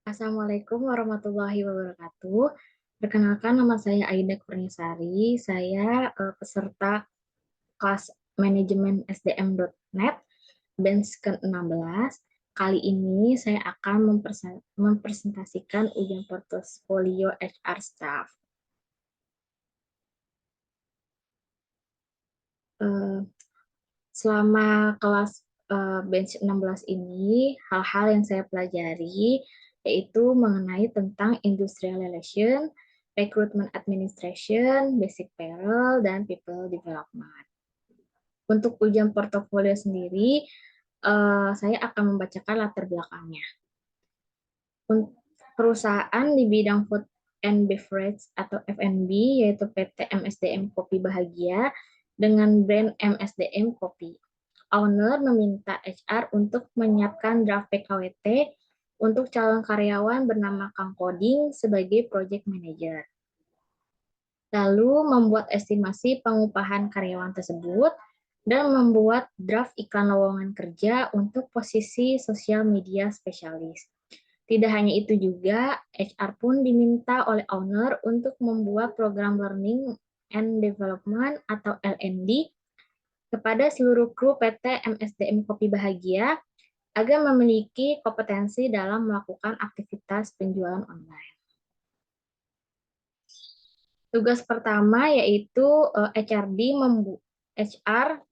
Assalamualaikum warahmatullahi wabarakatuh. Perkenalkan, nama saya Aida Kurniasari. Saya peserta kelas manajemen SDM.net, batch ke-16. Kali ini saya akan mempresentasikan ujian portofolio HR Staff. Eh, Selama kelas batch 16 ini, hal-hal yang saya pelajari yaitu mengenai tentang industrial relation, recruitment administration, basic payroll, dan people development. Untuk ujian portofolio sendiri, saya akan membacakan latar belakangnya. Untuk perusahaan di bidang food and beverage atau F&B, yaitu PT MSDM Kopi Bahagia dengan brand MSDM Kopi. Owner meminta HR untuk menyiapkan draft PKWT untuk calon karyawan bernama Kang Koding sebagai project manager. Lalu membuat estimasi pengupahan karyawan tersebut dan membuat draft iklan lowongan kerja untuk posisi sosial media spesialis. Tidak hanya itu juga, HR pun diminta oleh owner untuk membuat program learning and development atau L&D kepada seluruh kru PT MSDM Kopi Bahagia agar memiliki kompetensi dalam melakukan aktivitas penjualan online. Tugas pertama yaitu HR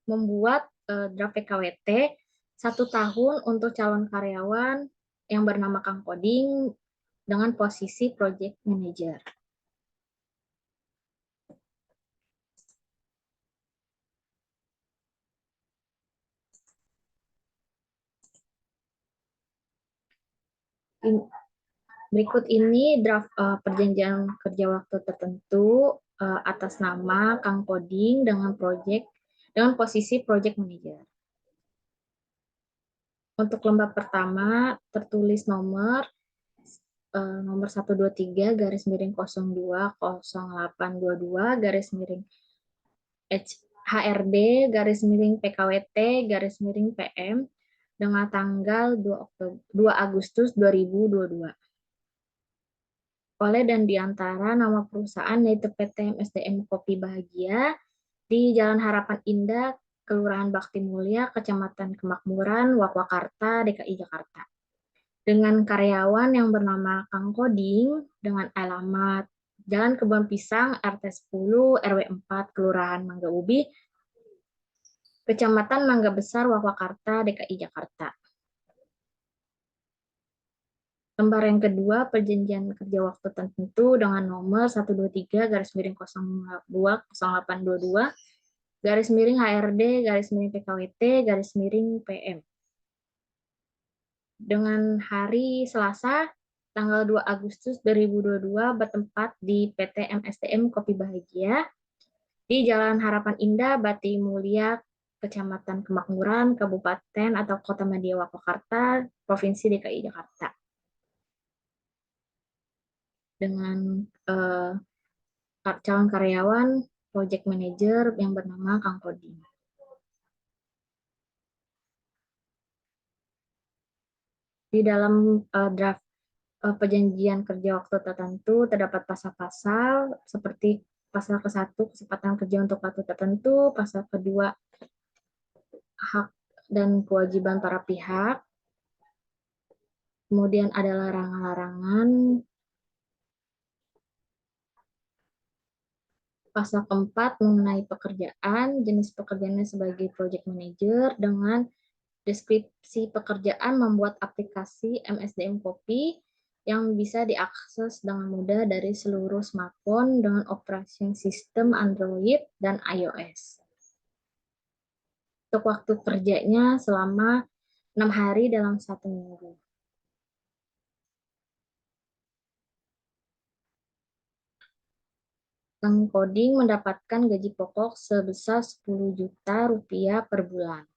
membuat draft PKWT 1 tahun untuk calon karyawan yang bernama Kang Koding dengan posisi project manager. Berikut ini draft perjanjian kerja waktu tertentu atas nama Kang Koding dengan posisi project manager. Untuk lembar pertama tertulis nomor 123 garis miring 02 0822 garis miring HRD garis miring PKWT garis miring PM dengan tanggal 2 Agustus 2022. Oleh dan diantara nama perusahaan yaitu PT MSDM Kopi Bahagia di Jalan Harapan Indah, Kelurahan Bakti Mulia, Kecamatan Kemakmuran, Wakwakarta, DKI Jakarta. Dengan karyawan yang bernama Kang Koding dengan alamat Jalan Kebun Pisang, RT 10, RW 4, Kelurahan Mangga Ubi, Kecamatan Mangga Besar, Wakwakarta, DKI Jakarta. Lembar yang kedua, perjanjian kerja waktu tertentu dengan nomor 123 garis miring 02 0822 garis miring HRD garis miring PKWT garis miring PM. Dengan hari Selasa, tanggal 2 Agustus 2022 bertempat di PT MSDM Kopi Bahagia di Jalan Harapan Indah, Bati Mulia, Kecamatan Kemakmuran, Kabupaten atau Kota Madia Wakwakarta, Provinsi DKI Jakarta. Dengan calon karyawan project manager yang bernama Kang Koding. Di dalam draft perjanjian kerja waktu tertentu terdapat pasal-pasal seperti pasal ke-1 kesempatan kerja untuk waktu tertentu, pasal kedua hak dan kewajiban para pihak, kemudian ada larangan-larangan, pasal keempat mengenai pekerjaan, jenis pekerjaannya sebagai project manager dengan deskripsi pekerjaan membuat aplikasi MSDM Kopi yang bisa diakses dengan mudah dari seluruh smartphone dengan operasi sistem Android dan iOS. Untuk waktu kerjanya selama 6 hari dalam 1 minggu. Kang Koding mendapatkan gaji pokok sebesar 10 juta rupiah per bulan.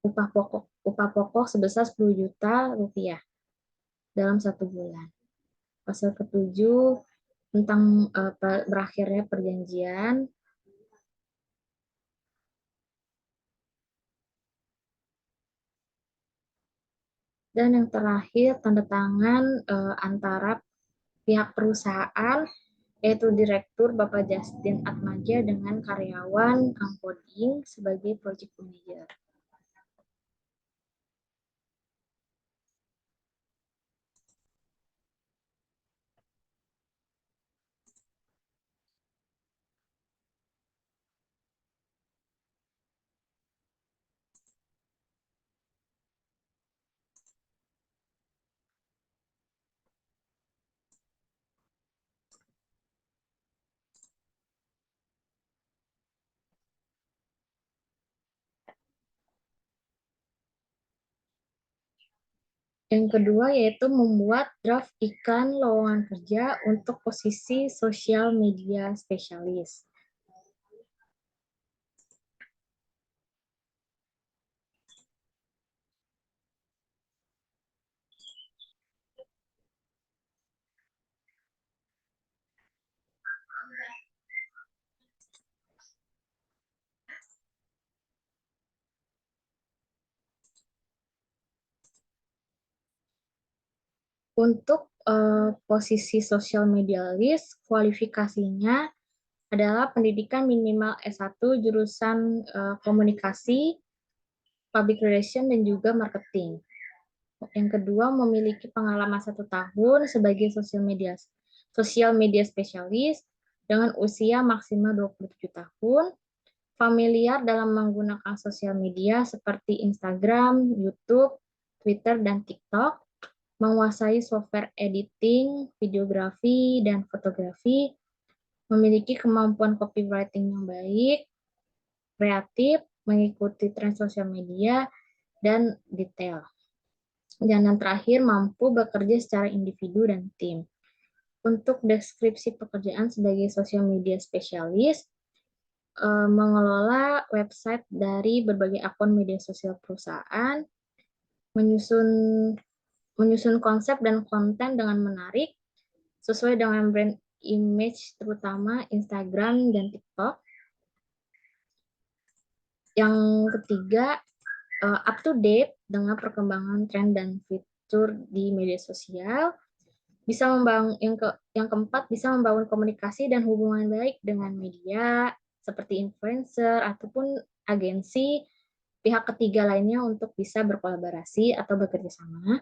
Upah pokok sebesar 10 juta rupiah dalam 1 bulan. Pasal ke-7 tentang berakhirnya perjanjian. Dan yang terakhir, tanda tangan antara pihak perusahaan, yaitu Direktur Bapak Justin Atmaja dengan karyawan Kang Poding sebagai Project Manager. Yang kedua yaitu membuat draft iklan lowongan kerja untuk posisi sosial media spesialis. Untuk posisi social media list, kualifikasinya adalah pendidikan minimal S1 jurusan komunikasi, public relation, dan juga marketing. Yang kedua, memiliki pengalaman 1 tahun sebagai social media spesialis dengan usia maksimal 27 tahun, familiar dalam menggunakan sosial media seperti Instagram, YouTube, Twitter, dan TikTok, menguasai software editing, videografi, dan fotografi, memiliki kemampuan copywriting yang baik, kreatif, mengikuti tren sosial media, dan detail. Dan yang terakhir, mampu bekerja secara individu dan tim. Untuk deskripsi pekerjaan sebagai social media spesialis, mengelola website dari berbagai akun media sosial perusahaan, menyusun menyusun konsep dan konten dengan menarik, sesuai dengan brand image terutama Instagram dan TikTok. Yang ketiga, up to date dengan perkembangan tren dan fitur di media sosial. Bisa membangun yang keempat, bisa membangun komunikasi dan hubungan baik dengan media seperti influencer ataupun agensi pihak ketiga lainnya untuk bisa berkolaborasi atau bekerja sama.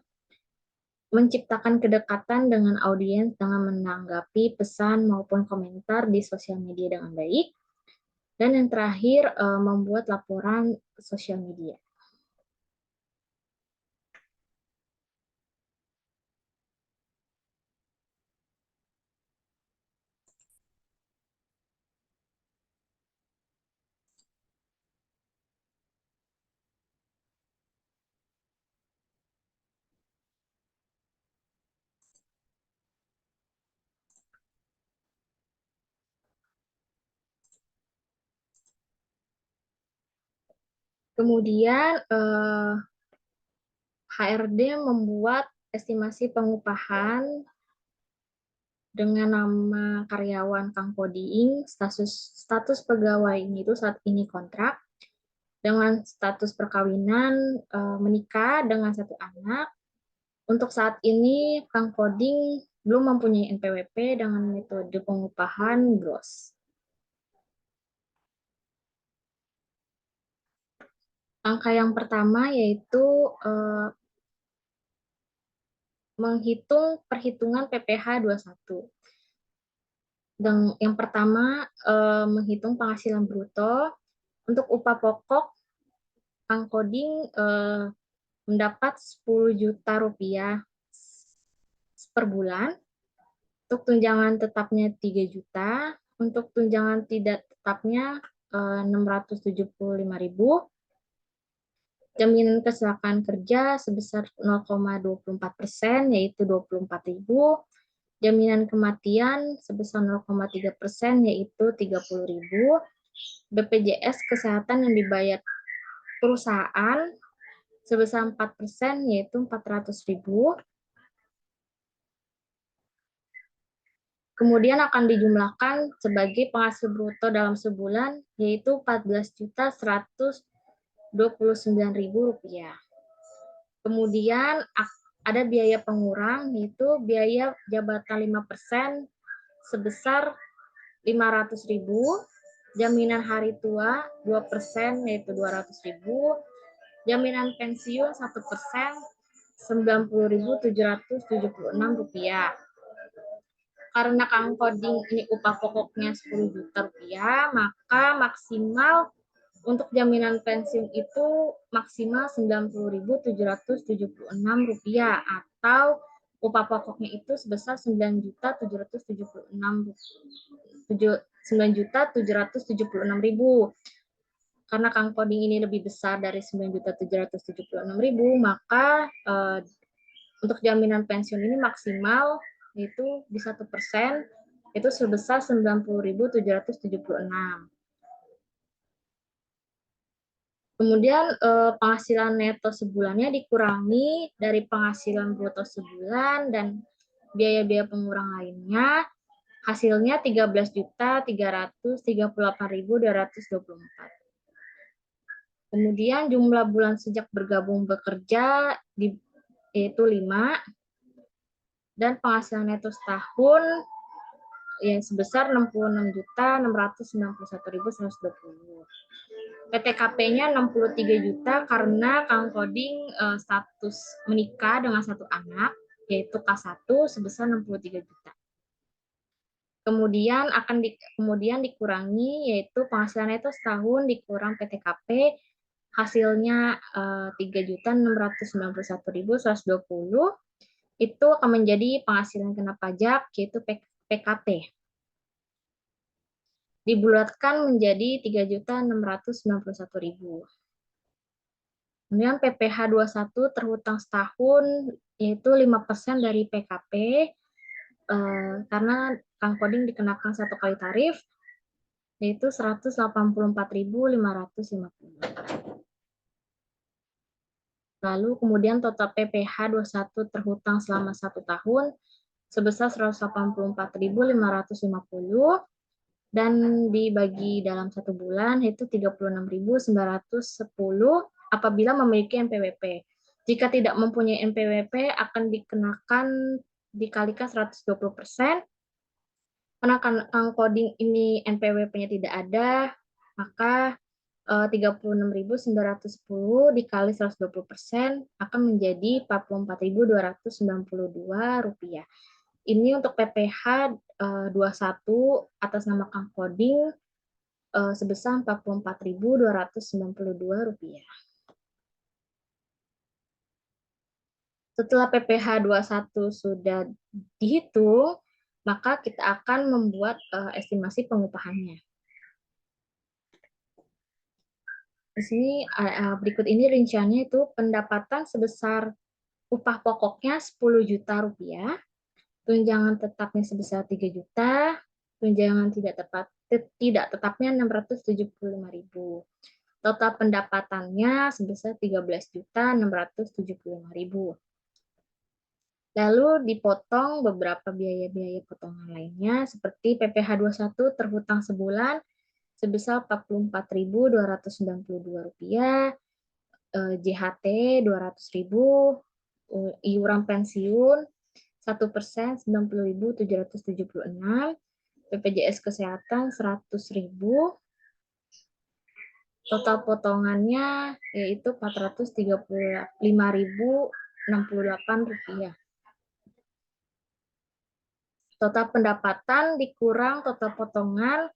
Menciptakan kedekatan dengan audiens dengan menanggapi pesan maupun komentar di sosial media dengan baik. Dan yang terakhir, membuat laporan sosial media. Kemudian HRD membuat estimasi pengupahan dengan nama karyawan Kang Poding, status pegawai ini itu saat ini kontrak, dengan status perkawinan, menikah dengan 1 anak. Untuk saat ini Kang Poding belum mempunyai NPWP dengan metode pengupahan gross. Angka yang pertama yaitu menghitung perhitungan PPh 21. Dan yang pertama, menghitung penghasilan bruto. Untuk upah pokok, Kang Poding mendapat 10 juta rupiah per bulan. Untuk tunjangan tetapnya 3 juta. Untuk tunjangan tidak tetapnya 675.000. Jaminan kecelakaan kerja sebesar 0,24%, yaitu 24.000. Jaminan kematian sebesar 0,3%, yaitu 30.000. BPJS Kesehatan yang dibayar perusahaan sebesar 4%, yaitu 400.000. Kemudian akan dijumlahkan sebagai penghasil bruto dalam sebulan, yaitu 14.129.000 rupiah. Kemudian ada biaya pengurang, yaitu biaya jabatan 5% sebesar 500.000, jaminan hari tua 2%, yaitu 200.000, jaminan pensiun 1%, 90.776 rupiah. Karena Kang Koding ini upah pokoknya 10 juta rupiah, maka maksimal untuk jaminan pensiun itu maksimal 90.776 rupiah, atau upah pokoknya itu sebesar 9.776.000. Karena Kang Koding ini lebih besar dari 9.776.000, maka untuk jaminan pensiun ini maksimal itu di 1%, itu sebesar 90.776. Kemudian penghasilan neto sebulannya dikurangi dari penghasilan bruto sebulan dan biaya-biaya pengurang lainnya, hasilnya 13.338.224. Kemudian jumlah bulan sejak bergabung bekerja yaitu 5, dan penghasilan neto setahun yang sebesar 66.691.120. PTKP-nya 63 juta karena Kang Koding status menikah dengan satu anak, yaitu K1 sebesar 63 juta. Kemudian kemudian dikurangi, yaitu penghasilan neto setahun dikurang PTKP, hasilnya 3.691.120, itu akan menjadi penghasilan kena pajak, yaitu PKT. Dibulatkan menjadi 3.691.000. Kemudian PPh 21 terhutang setahun, yaitu 5% dari PKP, karena Kang Koding dikenakan satu kali tarif, yaitu 184.550. Lalu kemudian total PPh 21 terhutang selama 1 tahun sebesar 184.550, dan dibagi dalam 1 bulan yaitu 36.910 apabila memiliki NPWP. Jika tidak mempunyai NPWP akan dikalikan 120%. Karena Kang Koding ini NPWP-nya tidak ada, maka 36.910 dikali 120% akan menjadi 44.292 rupiah. Ini untuk PPh 21 atas nama Kang Koding sebesar 44.292 rupiah. Setelah PPh 21 sudah dihitung, maka kita akan membuat estimasi pengupahannya. Di sini berikut ini rinciannya, itu pendapatan sebesar upah pokoknya 10 juta rupiah, tunjangan tetapnya sebesar 3 juta, tunjangan tidak tetapnya 675.000. Total pendapatannya sebesar 13.675.000. Lalu dipotong beberapa biaya-biaya potongan lainnya seperti PPh 21 terhutang sebulan sebesar 44.292 rupiah, JHT 200.000, iuran pensiun 1% 90.776, BPJS Kesehatan 100.000, total potongannya yaitu 435.068 rupiah. Total pendapatan dikurang total potongan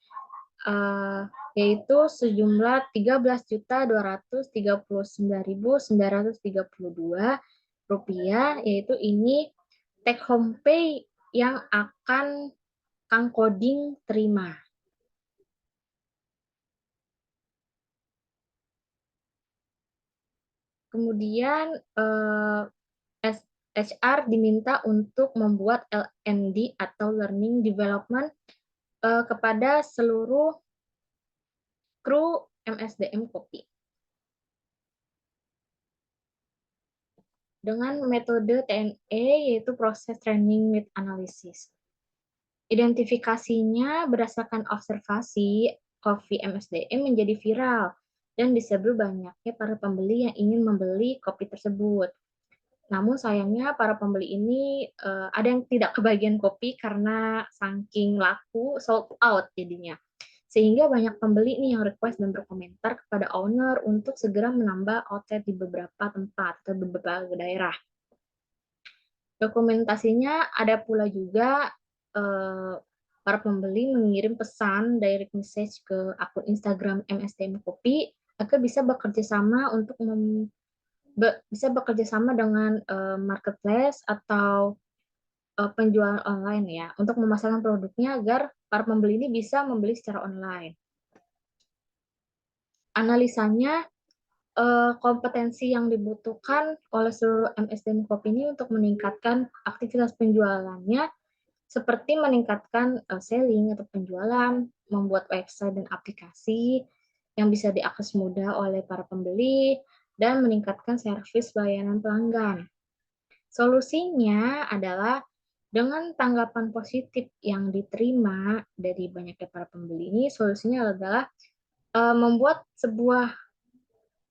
yaitu sejumlah 13.239.932 rupiah, yaitu ini take home pay yang akan Kang Koding terima. Kemudian HR diminta untuk membuat L&D atau Learning Development kepada seluruh kru MSDM Kopi. Dengan metode TNE, yaitu Process Training with Analysis. Identifikasinya berdasarkan observasi, kopi MSDM menjadi viral dan disebut banyaknya para pembeli yang ingin membeli kopi tersebut. Namun sayangnya para pembeli ini ada yang tidak kebagian kopi karena saking laku, sold out jadinya. Sehingga banyak pembeli nih yang request dan berkomentar kepada owner untuk segera menambah outlet di beberapa tempat atau beberapa daerah. Dokumentasinya ada pula juga eh, para pembeli mengirim pesan direct message ke akun Instagram MSDM Kopi agar bisa bekerja sama untuk bisa bekerja sama dengan marketplace atau penjualan online ya untuk memasarkan produknya agar para pembeli ini bisa membeli secara online. Analisanya kompetensi yang dibutuhkan oleh seluruh MSDM Kopi ini untuk meningkatkan aktivitas penjualannya seperti meningkatkan selling atau penjualan, membuat website dan aplikasi yang bisa diakses mudah oleh para pembeli, dan meningkatkan servis layanan pelanggan. Solusinya adalah dengan tanggapan positif yang diterima dari banyaknya para pembeli ini, solusinya adalah membuat sebuah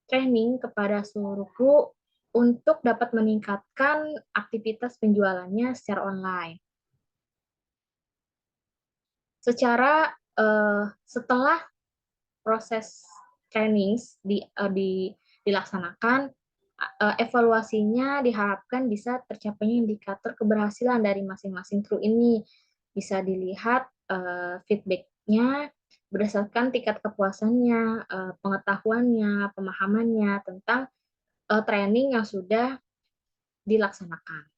training kepada seluruh kru untuk dapat meningkatkan aktivitas penjualannya secara online. Setelah proses training dilaksanakan, evaluasinya diharapkan bisa tercapainya indikator keberhasilan dari masing-masing kru ini. Bisa dilihat feedback-nya berdasarkan tingkat kepuasannya, pengetahuannya, pemahamannya tentang training yang sudah dilaksanakan.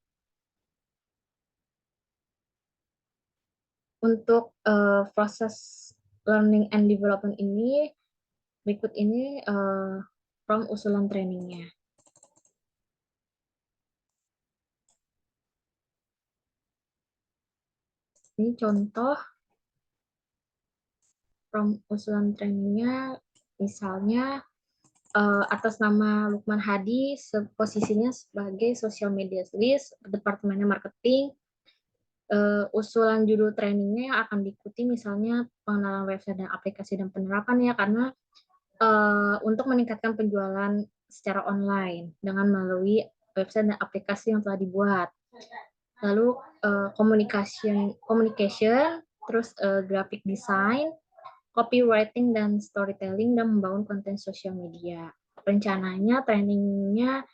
Untuk proses learning and development ini, berikut ini from usulan trainingnya. Ini contoh from usulan trainingnya, misalnya atas nama Lukman Hadi, posisinya sebagai social media list, departemennya marketing. Usulan judul trainingnya yang akan diikuti misalnya pengenalan website dan aplikasi dan penerapan ya, karena untuk meningkatkan penjualan secara online dengan melalui website dan aplikasi yang telah dibuat. Lalu communication, terus graphic design, copywriting dan storytelling, dan membangun konten sosial media. Rencananya trainingnya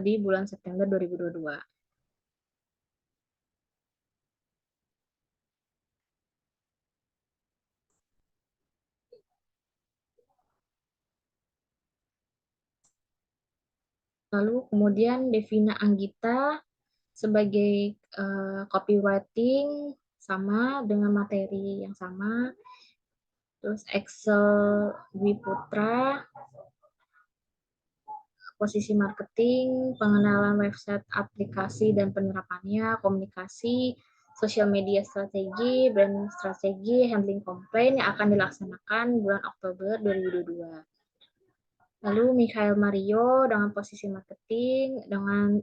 di bulan September 2022. Lalu kemudian Devina Anggita sebagai copywriting sama dengan materi yang sama. Terus Excel Dwi Putra, posisi marketing, pengenalan website, aplikasi dan penerapannya, komunikasi, sosial media strategi, brand strategi, handling komplain yang akan dilaksanakan bulan Oktober 2022. Lalu Mikhail Mario dengan posisi marketing dengan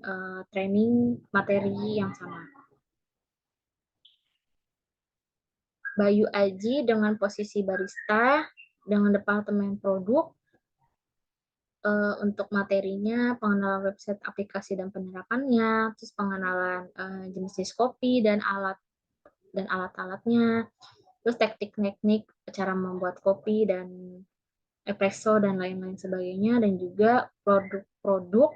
training materi yang sama. Bayu Aji dengan posisi barista dengan departemen produk untuk materinya, pengenalan website, aplikasi dan penerapannya, terus pengenalan jenis kopi dan alat-alatnya, terus teknik-teknik cara membuat kopi dan espresso dan lain-lain sebagainya, dan juga produk-produk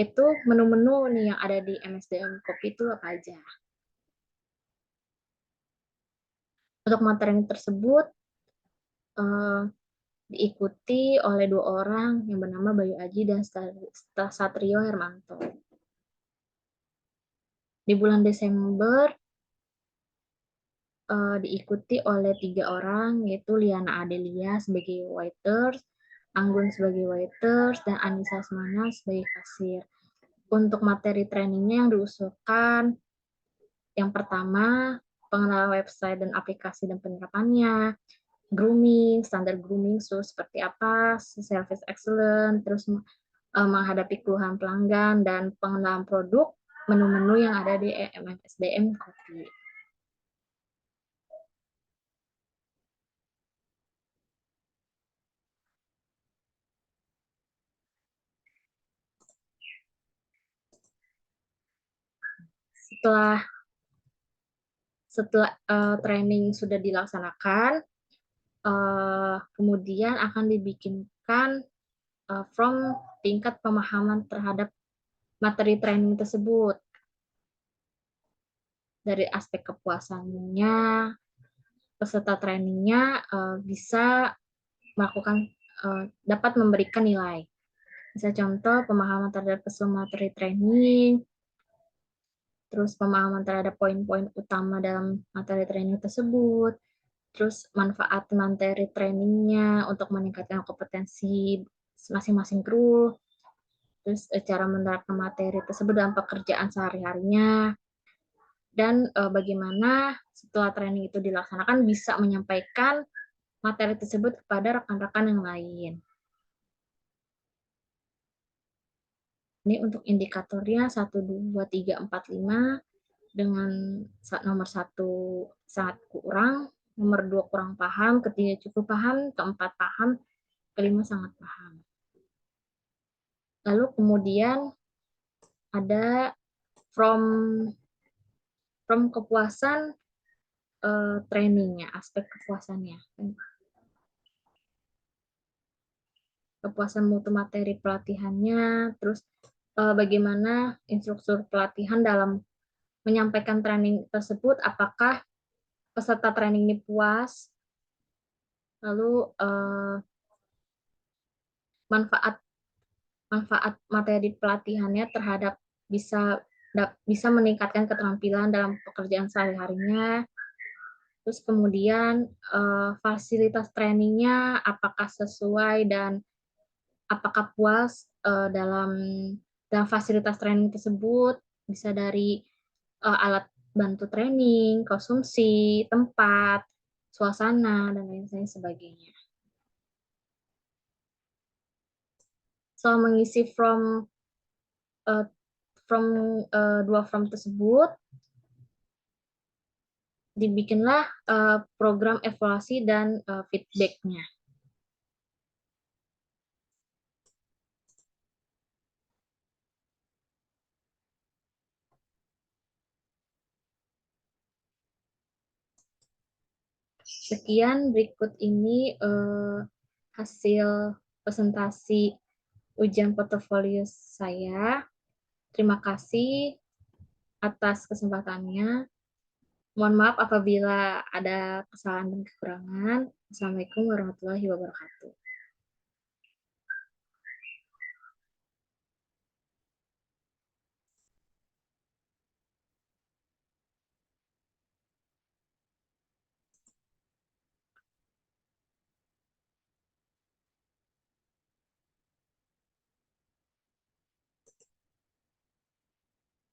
itu menu-menu nih yang ada di MSDM Kopi itu apa aja. Untuk materi tersebut eh, diikuti oleh 2 orang yang bernama Bayu Aji dan Satrio Hermanto. Di bulan Desember diikuti oleh 3 orang, yaitu Liana Adelia sebagai waiters, Anggun sebagai waiters, dan Anissa Semana sebagai kasir. Untuk materi trainingnya yang diusulkan, yang pertama, pengenalan website dan aplikasi dan penerapannya, grooming, standar grooming, so seperti apa, service excellent, terus menghadapi keluhan pelanggan, dan pengenalan produk, menu-menu yang ada di MSDM Kopi. setelah training sudah dilaksanakan, kemudian akan dibikinkan from tingkat pemahaman terhadap materi training tersebut. Dari aspek kepuasannya, peserta trainingnya bisa melakukan dapat memberikan nilai. Bisa contoh pemahaman terhadap keseluruhan materi training, terus pemahaman terhadap poin-poin utama dalam materi training tersebut, terus manfaat materi trainingnya untuk meningkatkan kompetensi masing-masing kru, terus cara menerapkan materi tersebut dalam pekerjaan sehari-harinya, dan bagaimana setelah training itu dilaksanakan bisa menyampaikan materi tersebut kepada rekan-rekan yang lain. Ini untuk indikatornya 1, 2, 3, 4, 5 dengan nomor 1 sangat kurang, nomor 2 kurang paham, ketiga cukup paham, keempat paham, kelima sangat paham. Lalu kemudian ada from kepuasan trainingnya, aspek kepuasannya. Kepuasan mutu materi pelatihannya, terus bagaimana instruktur pelatihan dalam menyampaikan training tersebut, apakah peserta training ini puas, lalu manfaat materi pelatihannya terhadap bisa meningkatkan keterampilan dalam pekerjaan sehari-harinya. Terus kemudian fasilitas trainingnya apakah sesuai dan apakah puas dalam fasilitas training tersebut, bisa dari alat bantu training, konsumsi, tempat, suasana, dan lain sebagainya. So, mengisi dua form tersebut, dibikinlah program evaluasi dan feedback-nya. Sekian, berikut ini hasil presentasi ujian portofolio saya. Terima kasih atas kesempatannya. Mohon maaf apabila ada kesalahan dan kekurangan. Assalamualaikum warahmatullahi wabarakatuh.